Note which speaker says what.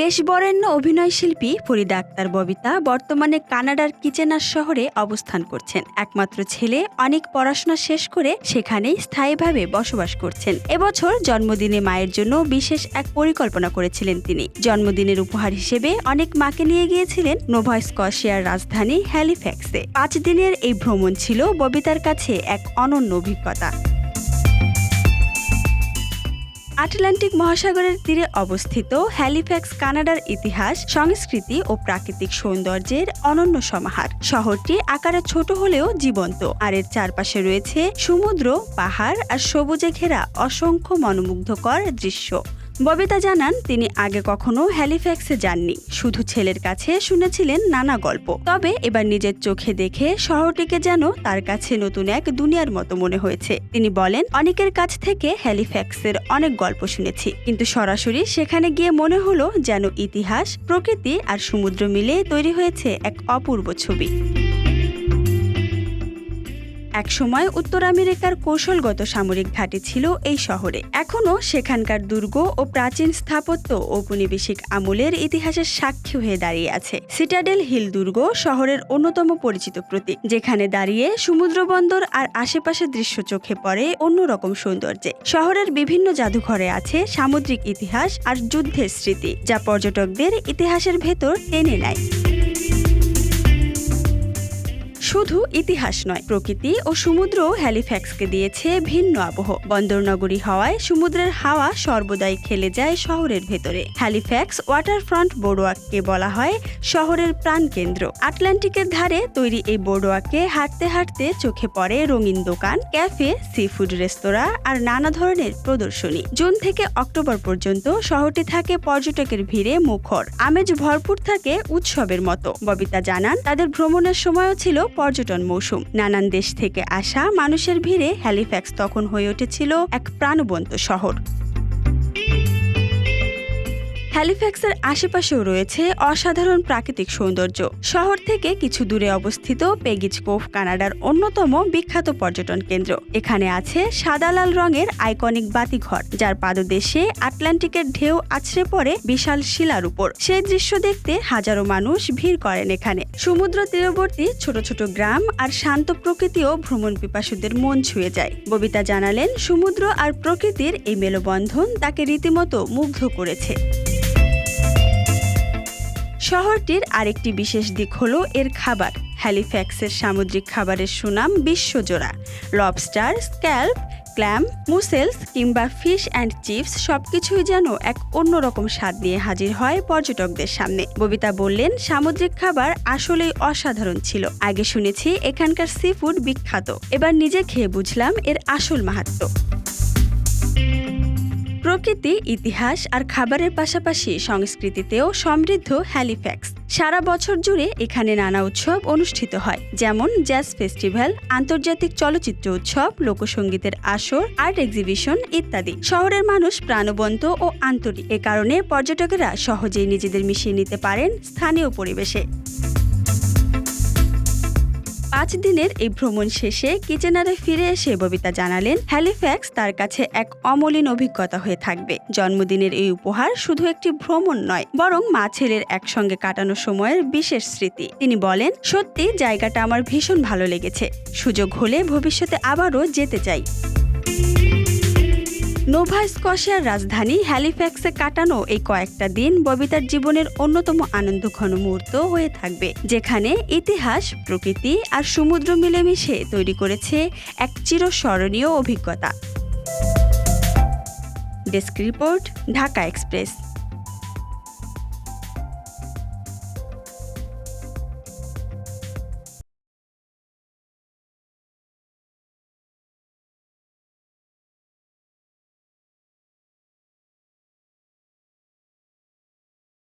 Speaker 1: দেশবরেণ্য অভিনয়শিল্পী ফরিদা আক্তার ববিতা বর্তমানে কানাডার কিচেনার শহরে অবস্থান করছেন। একমাত্র ছেলে অনেক পড়াশোনা শেষ করে সেখানেই স্থায়ীভাবে বসবাস করছেন। এবছর জন্মদিনে মায়ের জন্য বিশেষ এক পরিকল্পনা করেছিলেন তিনি। জন্মদিনের উপহার হিসেবে অনেক মাকে নিয়ে গিয়েছিলেন নোভা স্কশিয়ার রাজধানী হ্যালিফ্যাক্সে। 5 দিনের এই ভ্রমণ ছিল ববিতার কাছে এক অনন্য অভিজ্ঞতা। আটলান্টিক মহাসাগরের তীরে অবস্থিত হ্যালিফ্যাক্স কানাডার ইতিহাস, সংস্কৃতি ও প্রাকৃতিক সৌন্দর্যের অনন্য সমাহার। শহরটি আকারে ছোট হলেও জীবন্ত, আর এর চারপাশে রয়েছে সমুদ্র, পাহাড় আর সবুজে ঘেরা অসংখ্য মনোমুগ্ধকর দৃশ্য। ববিতা জানান, তিনি আগে কখনো হ্যালিফ্যাক্সে যাননি, শুধু ছেলের কাছে শুনেছিলেন নানা গল্প। তবে এবার নিজের চোখে দেখে শহরটিকে যেন তার কাছে নতুন এক দুনিয়ার মতো মনে হয়েছে। তিনি বলেন, অনেকের কাছ থেকে হ্যালিফ্যাক্সের অনেক গল্প শুনেছি, কিন্তু সরাসরি সেখানে গিয়ে মনে হলো যেন ইতিহাস, প্রকৃতি আর সমুদ্র মিলে তৈরি হয়েছে এক অপূর্ব ছবি। একসময় উত্তর আমেরিকার কৌশলগত সামরিক ঘাঁটি ছিল এই শহরে। এখনও সেখানকার দুর্গ ও প্রাচীন স্থাপত্য ঔপনিবেশিক আমলের ইতিহাসের সাক্ষী হয়ে দাঁড়িয়ে আছে। সিটাডেল হিল দুর্গ শহরের অন্যতম পরিচিত প্রতীক, যেখানে দাঁড়িয়ে সমুদ্র বন্দর আর আশেপাশের দৃশ্য চোখে পড়ে অন্যরকম সৌন্দর্যে। শহরের বিভিন্ন জাদুঘরে আছে সামুদ্রিক ইতিহাস আর যুদ্ধের স্মৃতি, যা পর্যটকদের ইতিহাসের ভেতর টেনে নেয়। শুধু ইতিহাস নয়, প্রকৃতি ও সমুদ্র হ্যালিফ্যাক্সকে দিয়েছে ভিন্ন আবহ। বন্দরনগরী হওয়ায় সমুদ্রের হাওয়া সর্বদাই খেলে যায় শহরের ভেতরে। হ্যালিফ্যাক্স ওয়াটারফ্রন্ট বোর্ডওয়াককে বলা হয় শহরের প্রাণকেন্দ্র। আটলান্টিকের ধারে তৈরি এই বোর্ডওয়াকে হাঁটতে হাঁটতে চোখে পড়ে রঙিন দোকান, ক্যাফে, সিফুড রেস্তোরাঁ আর নানা ধরনের প্রদর্শনী। জুন থেকে অক্টোবর পর্যন্ত শহরটি থাকে পর্যটকের ভিড়ে মুখর, আমেজ ভরপুর থাকে উৎসবের মতো। ববিতা জানান, তাদের ভ্রমণের সময়ও ছিল পর্যটন মৌসুম। নানান দেশ থেকে আসা মানুষের ভিড়ে হ্যালিফ্যাক্স তখন হয়ে উঠেছিল এক প্রাণবন্ত শহর। হ্যালিফ্যাক্সের আশেপাশেও রয়েছে অসাধারণ প্রাকৃতিক সৌন্দর্য। শহর থেকে কিছু দূরে অবস্থিত পেগিজ কোভ কানাডার অন্যতম বিখ্যাত পর্যটন কেন্দ্র। এখানে আছে সাদা লাল রঙের আইকনিক বাতিঘর, যার পাদদেশে আটলান্টিকের ঢেউ আছড়ে পড়ে বিশাল শিলার উপর। সেই দৃশ্য দেখতে হাজারো মানুষ ভিড় করেন এখানে। সমুদ্র তীরবর্তী ছোট ছোট গ্রাম আর শান্ত প্রকৃতিও ভ্রমণ পিপাসুদের মন ছুঁয়ে যায়। ববিতা জানালেন, সমুদ্র আর প্রকৃতির এই মেলবন্ধন তাকে রীতিমতো মুগ্ধ করেছে। শহরটির আরেকটি বিশেষ দিক হলো এর খাবার। হ্যালিফ্যাক্সের সামুদ্রিক খাবারের সুনাম বিশ্বজোড়া। লবস্টার, স্ক্যাল্প, ক্ল্যাম, মুসেলস কিংবা ফিশ অ্যান্ড চিপস সবকিছুই যেন এক অন্যরকম স্বাদ নিয়ে হাজির হয় পর্যটকদের সামনে। ববিতা বললেন, সামুদ্রিক খাবার আসলেই অসাধারণ ছিল। আগে শুনেছি এখানকার সিফুড বিখ্যাত, এবার নিজে খেয়ে বুঝলাম এর আসল মাহাত্ম্য। প্রকৃতি, ইতিহাস আর খাবারের পাশাপাশি সংস্কৃতিতেও সমৃদ্ধ হ্যালিফ্যাক্স। সারা বছর জুড়ে এখানে নানা উৎসব অনুষ্ঠিত হয়, যেমন জ্যাজ ফেস্টিভ্যাল, আন্তর্জাতিক চলচ্চিত্র উৎসব, লোকসঙ্গীতের আসর, আর্ট এক্সিবিশন ইত্যাদি। শহরের মানুষ প্রাণবন্ত ও আন্তরিক, এ কারণে পর্যটকেরা সহজেই নিজেদের মিশিয়ে নিতে পারেন স্থানীয় পরিবেশে। 5 দিনের এই ভ্রমণ শেষে কিচেনারে ফিরে এসে ববিতা জানালেন, হ্যালিফ্যাক্স তার কাছে এক অমলিন অভিজ্ঞতা হয়ে থাকবে। জন্মদিনের এই উপহার শুধু একটি ভ্রমণ নয়, বরং মা ছেলের একসঙ্গে কাটানো সময়ের বিশেষ স্মৃতি। তিনি বলেন, সত্যি জায়গাটা আমার ভীষণ ভালো লেগেছে। সুযোগ হলে ভবিষ্যতে আবারও যেতে চাই। নোভা স্কশিয়ার রাজধানী হ্যালিফ্যাক্সে কাটানো এই কয়েকটা দিন ববিতার জীবনের অন্যতম আনন্দঘন মুহূর্ত হয়ে থাকবে, যেখানে ইতিহাস, প্রকৃতি আর সমুদ্র মিলেমিশে তৈরি করেছে এক চিরস্মরণীয় অভিজ্ঞতা। Desk report, Dhaka express.